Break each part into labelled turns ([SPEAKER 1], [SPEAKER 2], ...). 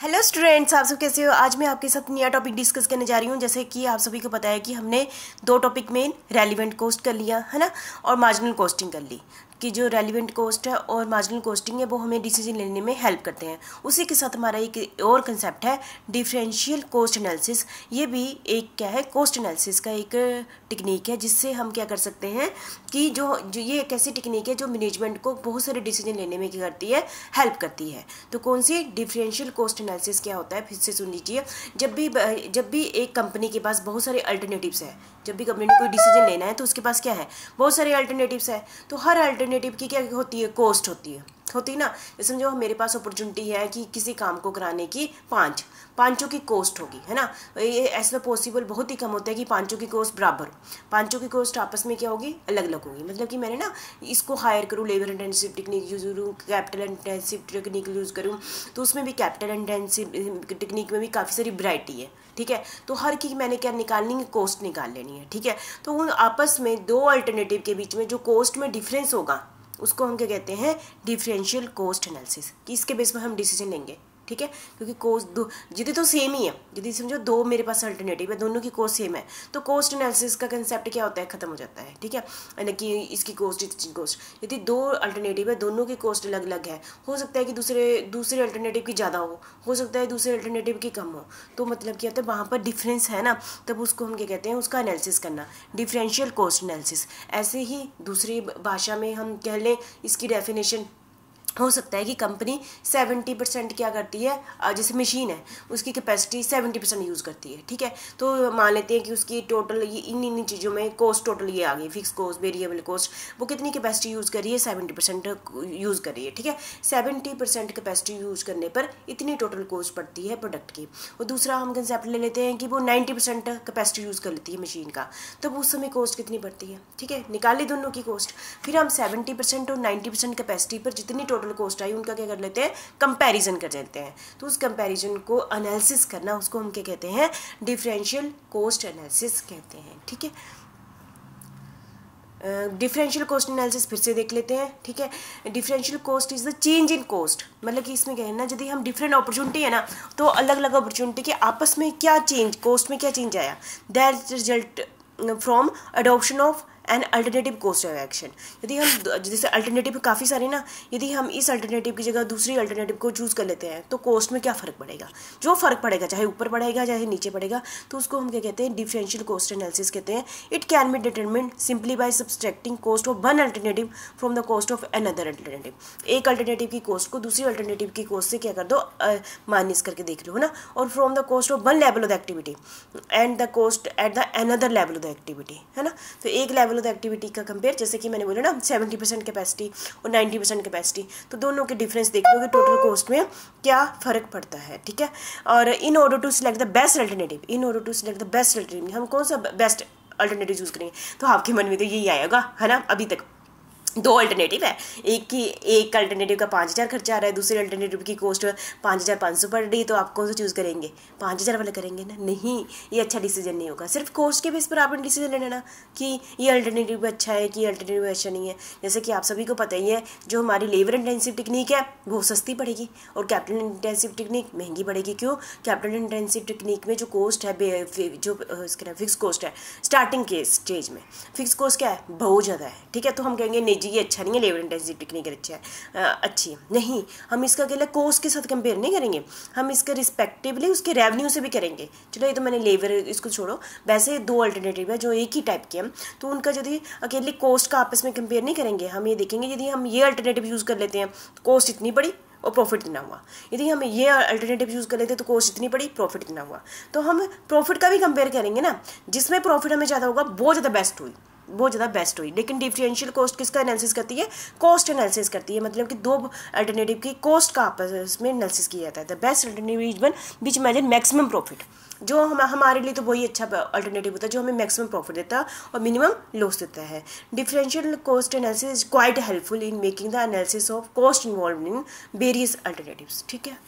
[SPEAKER 1] Hello students, आप सब कैसे हो। आज मैं आपके साथ नया टॉपिक डिस्कस करने जा रही हूँ। जैसे कि आप सभी को पता है कि हमने दो टॉपिक में रेलिवेंट कॉस्ट कर लिया है ना, और मार्जिनल कॉस्टिंग कर ली। कि जो रेलिवेंट कॉस्ट है और मार्जिनल कॉस्टिंग है वो हमें डिसीजन लेने में हेल्प करते हैं। उसी के साथ हमारा एक और कंसेप्ट है डिफरेंशियल कॉस्ट एनालिसिस। ये भी एक क्या है, कॉस्ट एनालिसिस का एक टेक्निक है, जिससे हम क्या कर सकते हैं कि जो ये एक ऐसी टेक्निक है जो मैनेजमेंट को बहुत सारे डिसीजन लेने में क्या करती है, हेल्प करती है। तो कौन सी डिफरेंशियल कॉस्ट एनालिसिस क्या होता है, फिर से सुन लीजिए। जब भी एक कंपनी के पास बहुत सारे अल्टरनेटिव्स है, जब भी कंपनी ने कोई डिसीजन लेना है तो उसके पास क्या है, बहुत सारे अल्टरनेटिव्स है। तो हर अल्टरनेटिव की क्या होती है, कॉस्ट होती है ना। जैसे समझो मेरे पास अपॉर्चुनिटी है कि किसी काम को कराने की पाँचों की कॉस्ट होगी, है ना। ये ऐसा पॉसिबल बहुत ही कम होता है कि पाँचों की कॉस्ट बराबर हो। पाँचों की कॉस्ट आपस में क्या होगी, अलग अलग होगी। मतलब कि मैंने ना इसको हायर करूँ, लेबर इंटेंसिव टेक्निक यूज़ करूँ, कैपिटल इंटेंसिव टेक्निक यूज़ करूँ, तो उसमें भी कैपिटल इंटेंसिव टेक्निक में भी काफ़ी सारी वैरायटी है। ठीक है, तो हर की मैंने क्या निकालनी है, कॉस्ट निकाल लेनी है। ठीक है, तो उन आपस में दो अल्टरनेटिव के बीच में जो कॉस्ट में डिफरेंस होगा उसको हम क्या कहते हैं, डिफरेंशियल कॉस्ट एनालिसिस। कि इसके बेस पर हम डिसीजन लेंगे। ठीक है, क्योंकि कॉस्ट दो यदि तो सेम ही है, यदि समझो दो मेरे पास अल्टरनेटिव है, दोनों की कॉस्ट सेम है, तो कॉस्ट एनालिसिस का कंसेप्ट क्या होता है, खत्म हो जाता है। ठीक है, यानी कि इसकी कॉस्ट इसकी कॉस्ट, यदि दो अल्टरनेटिव है, दोनों की कॉस्ट अलग अलग है, हो सकता है कि दूसरे अल्टरनेटिव की ज़्यादा हो सकता है दूसरे अल्टरनेटिव की कम हो, तो मतलब क्या होता है, वहाँ पर डिफरेंस है ना, तब उसको हम क्या कहते हैं, उसका एनालिसिस करना, डिफरेंशियल कॉस्ट एनालिसिस। ऐसे ही दूसरी भाषा में हम कह लें, इसकी डेफिनेशन हो सकता है कि कंपनी 70% क्या करती है, जैसे मशीन है उसकी कैपेसिटी 70% यूज़ करती है। ठीक है, तो मान लेते हैं कि उसकी टोटल ये इन चीज़ों में कॉस्ट टोटल ये आ गई, फिक्स कॉस्ट, वेरिएबल कॉस्ट, वो कितनी कैपेसिटी यूज़ कर रही है, 70% यूज़ कर रही है। ठीक है, 70% कैपेसिटी यूज़ करने पर इतनी टोटल कॉस्ट पड़ती है प्रोडक्ट की। और दूसरा हम कंसेप्ट ले लेते हैं कि वो 90% कैपेसिटी यूज़ कर लेती है मशीन का, तब उस समय कॉस्ट कितनी पड़ती है। ठीक है, निकाले दोनों की कॉस्ट, फिर हम 70% और 90% कैपेसिटी पर जितनी टोटल कॉस्ट आई उनका क्या कर लेते हैं, कंपैरिजन कर लेते हैं। तो उस कंपैरिजन को एनालिसिस करना, उसको हम क्या कहते हैं, डिफरेंशियल कॉस्ट एनालिसिस कहते हैं। ठीक है, डिफरेंशियल कॉस्ट एनालिसिस फिर से देख लेते हैं। ठीक है, differential cost is the change in cost. मतलब कि इसमें क्या है ना, यदि हम डिफरेंट अपॉर्चुनिटी है ना, तो अलग अलग अपॉर्चुनिटी के आपस में क्या चेंज, कॉस्ट में क्या चेंज आया, that result from adoption of and alternative course of action. यदि हम जैसे अल्टरनेटिव काफ़ी सारे ना, यदि हम इस अल्टरनेटिव की जगह दूसरी अल्टरनेटिव को चूज़ कर लेते हैं तो कॉस्ट में क्या फ़र्क पड़ेगा, जो फ़र्क पड़ेगा चाहे ऊपर पड़ेगा चाहे नीचे पड़ेगा, तो उसको हम क्या कहते हैं, डिफरेंशियल कॉस्ट एनालिसिस कहते हैं। It can be determined simply by subtracting cost of one alternative from the cost of another alternative. एक अल्टरनेटिव की कॉस्ट को दूसरी अल्टरनेटिव की कॉस्ट से क्या कर दो, माइनस करके देख लो, है ना। और from the cost of one level of the activity and the cost at the another level of the activity, है ना। तो एक लेवल ऑफ द एक्टिविटी का कंपेयर, जैसे कि मैंने बोला ना 70% कैपेसिटी और 90% कैपेसिटी, तो दोनों के डिफरेंस देख लो कि टोटल कॉस्ट में क्या फ़र्क पड़ता है। ठीक है, और in order to select the best alternative, हम कौन सा बेस्ट अल्टरनेटिव यूज़ करेंगे, तो आपके मन में तो यही आएगा, है ना। अभी तक दो अल्टरनेटिव है, एक अल्टरनेटिव का 5,000 खर्चा आ रहा है, दूसरे अल्टरनेटिव की कॉस्ट 5,500 पड़ रही है, तो आप कौन सा चूज़ करेंगे, 5,000 वाला करेंगे ना। नहीं, ये अच्छा डिसीजन नहीं होगा। सिर्फ कॉस्ट के बेस पर आपने डिसीजन ले लेना कि ये अल्टरनेटिव अच्छा है कि अल्टरनेटिव अच्छा नहीं है। जैसे कि आप सभी को पता ही है, जो हमारी लेबर इंटेंसिव टेक्निक है वो सस्ती पड़ेगी और कैपिटल इंटेंसिव टेक्निक महंगी पड़ेगी। क्यों, कैपिटल इंटेंसिव टेक्निक में जो कॉस्ट है, जो इसका फिक्स कॉस्ट है, स्टार्टिंग के स्टेज में फिक्स कॉस्ट क्या है, बहुत ज़्यादा है। ठीक है, तो हम कहेंगे नहीं जी ये अच्छा नहीं है, लेबर इंटेंसिव टेक्निक अच्छा है, अच्छी है। नहीं, हम इसका अकेले कॉस्ट के साथ कंपेयर नहीं करेंगे, हम इसके रिस्पेक्टिवली उसके रेवेन्यू से भी करेंगे। चलो ये तो मैंने लेबर, इसको छोड़ो, वैसे दो अल्टरनेटिव है जो एक ही टाइप के हैं, तो उनका यदि अकेले कॉस्ट का आपस में कंपेयर नहीं करेंगे, हम ये देखेंगे यदि हम ये अल्टरनेटिव यूज़ कर लेते हैं तो कॉस्ट इतनी बड़ी और प्रॉफिट इतना हुआ, यदि हम ये अल्टरनेटिव यूज़ कर लेते तो कॉस्ट इतनी बड़ी, प्रॉफिट इतना हुआ। तो हम प्रॉफिट का भी कंपेयर करेंगे ना, जिसमें प्रॉफिट हमें ज़्यादा होगा बहुत ज़्यादा बेस्ट हुई। लेकिन डिफरेंशियल कॉस्ट किसका एनालिसिस करती है, कॉस्ट एनालिसिस करती है। मतलब कि दो अल्टरनेटिव की कॉस्ट का आपस में एनालिसिस किया जाता है। The best alternative is one which major maximum profit. जो हमारे लिए तो वही अच्छा अल्टरनेटिव होता है जो हमें मैक्सिमम प्रॉफिट देता है और मिनिमम लॉस देता है। Differential cost analysis is quite helpful in making the analysis of cost involve in various alternatives. ठीक है,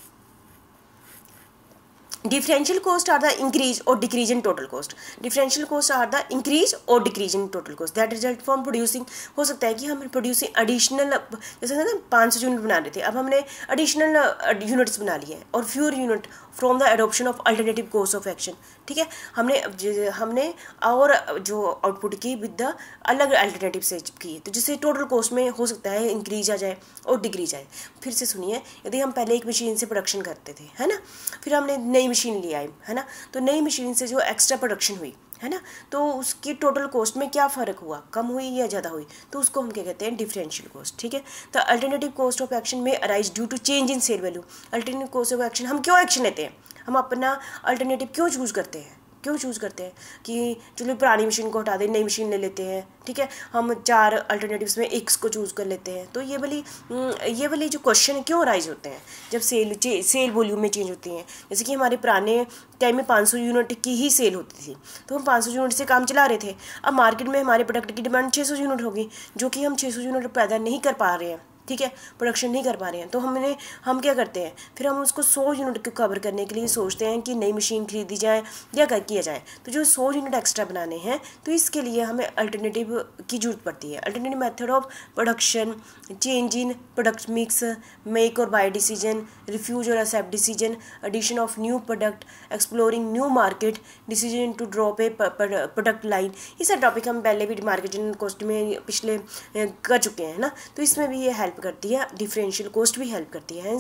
[SPEAKER 1] differential cost are the increase और decrease in total cost. Differential cost are the increase और decrease in total cost that result from producing. हो सकता है कि हम producing additional, जैसे ना 500 यूनिट बना रहे थे, अब हमने एडिशनल यूनिट्स बना लिए हैं, और fewer unit from the adoption of alternative course of action. ठीक है, हमने और जो आउटपुट की विद द अलग अल्टरनेटिव से की, तो जिससे टोटल कॉस्ट में हो सकता है इंक्रीज आ जाए और डिक्रीज आए। फिर से सुनिए, यदि हम पहले एक मशीन से प्रोडक्शन करते थे, है ना, फिर हमने नई मशीन ले आए, है ना, तो नई मशीन से जो एक्स्ट्रा प्रोडक्शन हुई, है ना, तो उसकी टोटल कॉस्ट में क्या फ़र्क हुआ, कम हुई या ज़्यादा हुई, तो उसको हम क्या कहते हैं, डिफरेंशियल कॉस्ट। ठीक है, तो अल्टरनेटिव कॉस्ट ऑफ एक्शन में arise due to change in sale value. Alternative cost of action, हम क्यों एक्शन लेते हैं, हम अपना अल्टरनेटिव क्यों चूज़ करते हैं, क्यों चूज़ करते हैं कि चलो पुरानी मशीन को हटा दें, नई मशीन ले लेते हैं। ठीक है, हम 4 अल्टरनेटिव्स में एक को चूज़ कर लेते हैं। तो ये वाली जो क्वेश्चन क्यों राइज होते हैं जब सेल वॉल्यूम में चेंज होती हैं। जैसे कि हमारे पुराने टाइम में 500 यूनिट की ही सेल होती थी, तो हम 500 यूनिट से काम चला रहे थे। अब मार्केट में हमारे प्रोडक्ट की डिमांड 600 यूनिट होगी, जो कि हम 600 यूनिट पैदा नहीं कर पा रहे हैं। ठीक है, प्रोडक्शन नहीं कर पा रहे हैं, तो हम क्या करते हैं, फिर हम उसको 100 यूनिट को कवर करने के लिए सोचते हैं कि नई मशीन खरीदी जाए या किया जाए। तो जो 100 यूनिट एक्स्ट्रा बनाने हैं, तो इसके लिए हमें अल्टरनेटिव की जरूरत पड़ती है। Alternative method of production, change in product mix, make और बाय डिसीजन, रिफ्यूज और accept decision, addition of new product, exploring new market, decision to drop a product line. ये सारे टॉपिक हम पहले भी मार्केटिंग कॉस्ट में पिछले कर चुके हैं ना, तो इसमें भी ये हेल्प करती है। डिफरेंशियल कॉस्ट भी हेल्प करती है।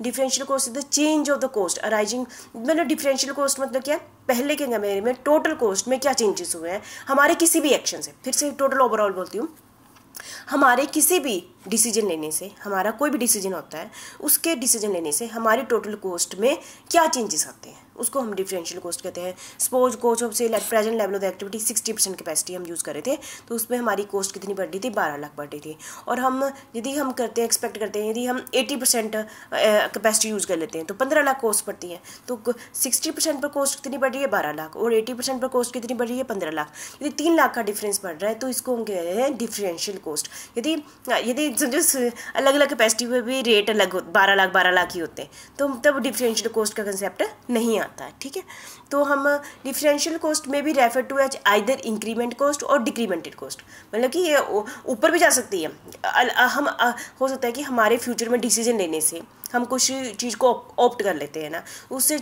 [SPEAKER 1] Differential cost is the change of the cost arising, मतलब डिफरेंशियल कॉस्ट मतलब क्या है, पहले के कंपेयर में टोटल कॉस्ट में क्या चेंजेस हुए हैं हमारे किसी भी एक्शन से। फिर से टोटल ओवरऑल बोलती हूँ, हमारे किसी भी डिसीजन लेने से, हमारा कोई भी डिसीजन होता है, उसके डिसीजन लेने से हमारी टोटल कॉस्ट में क्या चेंजेस आते हैं, उसको हम डिफरेंशियल कॉस्ट कहते हैं। Suppose cost of sale at present level of the activity 60% capacity हम यूज़ कर रहे थे, तो उसमें हमारी कॉस्ट कितनी बढ़ रही थी, 12 लाख बढ़ रही थी। और यदि हम करते हैं, एक्सपेक्ट करते हैं, यदि हम 80% कैपेसिटी यूज़ कर लेते हैं तो 15 लाख कॉस्ट पड़ती है। तो 60% पर कॉस्ट कितनी बढ़ रही है, 12 लाख, और 80% पर कॉस्ट कितनी बढ़ रही है, 15 लाख। यदि 3 लाख का डिफरेंस बढ़ रहा है तो इसको हम कहते हैं डिफरेंशियल कॉस्ट। यदि अलग अलग कैपेसिटी पे भी रेट अलग 12 लाख ही होते हैं, तो तब डिफरेंशियल कॉस्ट का कंसेप्ट नहीं आता है। ठीक है, तो हम डिफरेंशियल कॉस्ट में भी refer to as either increment cost और डिक्रीमेंटेड कॉस्ट, मतलब कि ये ऊपर भी जा सकती है। हो सकता है कि हमारे फ्यूचर में डिसीजन लेने से हम कुछ चीज़ को ऑप्ट कर लेते हैं ना, उससे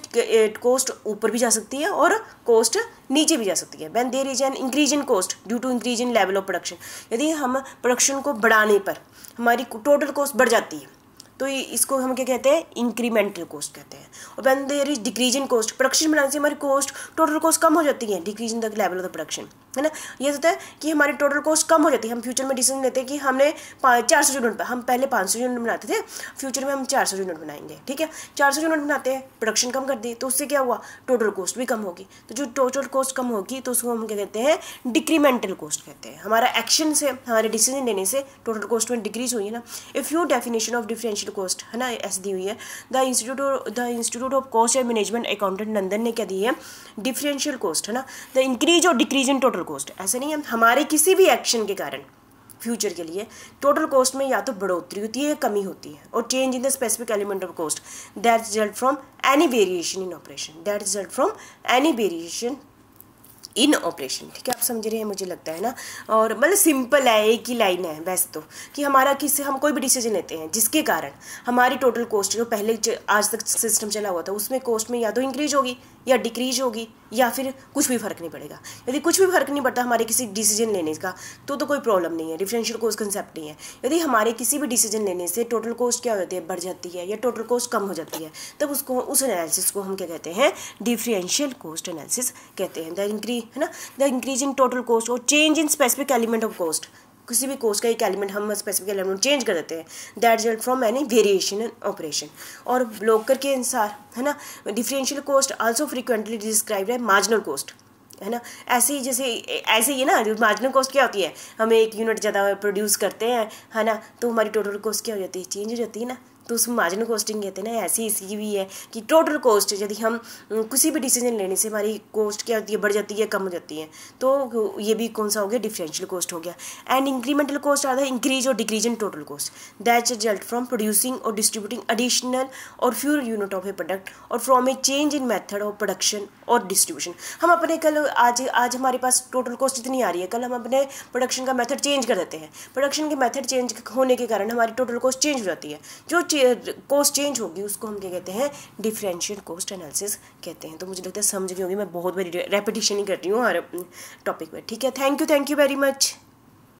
[SPEAKER 1] कॉस्ट ऊपर भी जा सकती है और कॉस्ट नीचे भी जा सकती है। When there is an increase in cost due to increase in level of production, यदि हम प्रोडक्शन को बढ़ाने पर हमारी टोटल कॉस्ट बढ़ जाती है, तो इसको हम क्या कहते हैं, इंक्रीमेंटल कॉस्ट कहते हैं। और when there is decrease in cost, production बढ़ाने से हमारी कॉस्ट टोटल कॉस्ट कम हो जाती है, decrease in the level of the production, है ना। ये होता है कि हमारी टोटल कॉस्ट कम हो जाती है। हम फ्यूचर में डिसीजन लेते हैं कि हमने 400 यूनिट, हम पहले 500 यूनिट बनाते थे, फ्यूचर में हम 400 यूनिट बनाएंगे। ठीक है, 400 यूनिट बनाते हैं, प्रोडक्शन कम कर दी, तो उससे क्या हुआ, टोटल कॉस्ट भी कम होगी। तो जो टोटल कॉस्ट कम होगी तो उसको हम क्या कहते हैं, डिक्रीमेंटल कॉस्ट कहते हैं। हमारा एक्शन से, हमारे डिसीजन लेने से टोटल कॉस्ट में डिक्रीज हुई है ना। A few definition of differential cost, है ना, ऐसी दी हुई है। The institute of cost and management accountant London ने क्या दी है, डिफरेंशियल कॉस्ट, है ना, द इंक्रीज और डिक्रीज इन टोटल कॉस्ट। ऐसे नहीं है, हमारे किसी भी एक्शन के कारण फ्यूचर के लिए टोटल कॉस्ट में या तो बढ़ोतरी होती है या कमी होती है। और change in the specific element of cost that result from any variation in operation, that result from any variation in operation. ठीक है, आप समझ रहे हैं, मुझे लगता है ना। और मतलब सिंपल है, एक ही लाइन है वैसे तो, कि हम कोई भी डिसीजन लेते हैं जिसके कारण हमारी टोटल कॉस्ट जो पहले आज तक सिस्टम चला हुआ था उसमें कॉस्ट में या तो इंक्रीज होगी या डिक्रीज होगी या फिर कुछ भी फर्क नहीं पड़ेगा। यदि कुछ भी फर्क नहीं पड़ता हमारे किसी डिसीजन लेने का तो कोई प्रॉब्लम नहीं है, डिफरेंशियल कॉस्ट कंसेप्ट नहीं है। यदि हमारे किसी भी डिसीजन लेने से टोटल कॉस्ट क्या होती है, बढ़ जाती है या टोटल कॉस्ट कम हो जाती है, तब उस एनालिसिस को हम क्या कहते हैं, डिफरेंशियल कॉस्ट एनालिसिस कहते हैं। The increase in total cost और change in specific element of cost, किसी भी कॉस्ट का एक एलिमेंट हम स्पेसिफिक एलिमेंट चेंज कर देते हैं, that result from any variation in operation. और ब्लोकर के अनुसार, है ना, differential cost also frequently described है मार्जिनल कॉस्ट, है ना। ऐसे ही ना, मार्जिनल कॉस्ट क्या होती है, हम 1 यूनिट ज़्यादा प्रोड्यूस करते हैं, है ना, तो हमारी टोटल कॉस्ट क्या हो जाती है, चेंज हो जाती है ना। तो उसमें मार्जिनल कॉस्टिंग कहते हैं ना। ऐसी इसकी भी है कि टोटल कॉस्ट, यदि हम किसी भी डिसीजन लेने से हमारी कॉस्ट क्या होती है, बढ़ जाती है, कम हो जाती है, तो ये भी कौन सा हो गया, डिफरेंशियल कॉस्ट हो गया। एंड इंक्रीमेंटल कॉस्ट आता है इंक्रीज और decrease in total cost that result from producing और डिस्ट्रीब्यूटिंग एडिशनल और fewer unit of a product और from a change in method of production और डिस्ट्रीब्यूशन। हम अपने कल आज हमारे पास टोटल कॉस्ट इतनी आ रही है, कल हम अपने प्रोडक्शन का मेथड चेंज कर देते हैं, प्रोडक्शन के मेथड चेंज होने के कारण हमारी टोटल कॉस्ट चेंज हो जाती है। जो कॉस्ट चेंज होगी उसको हम क्या कहते हैं, डिफरेंशियल कॉस्ट एनालिसिस कहते हैं। तो मुझे लगता है समझ गई होगी, मैं बहुत बड़ी रेपिटेशन ही कर रही हूँ हर टॉपिक में। ठीक है, थैंक यू वेरी मच।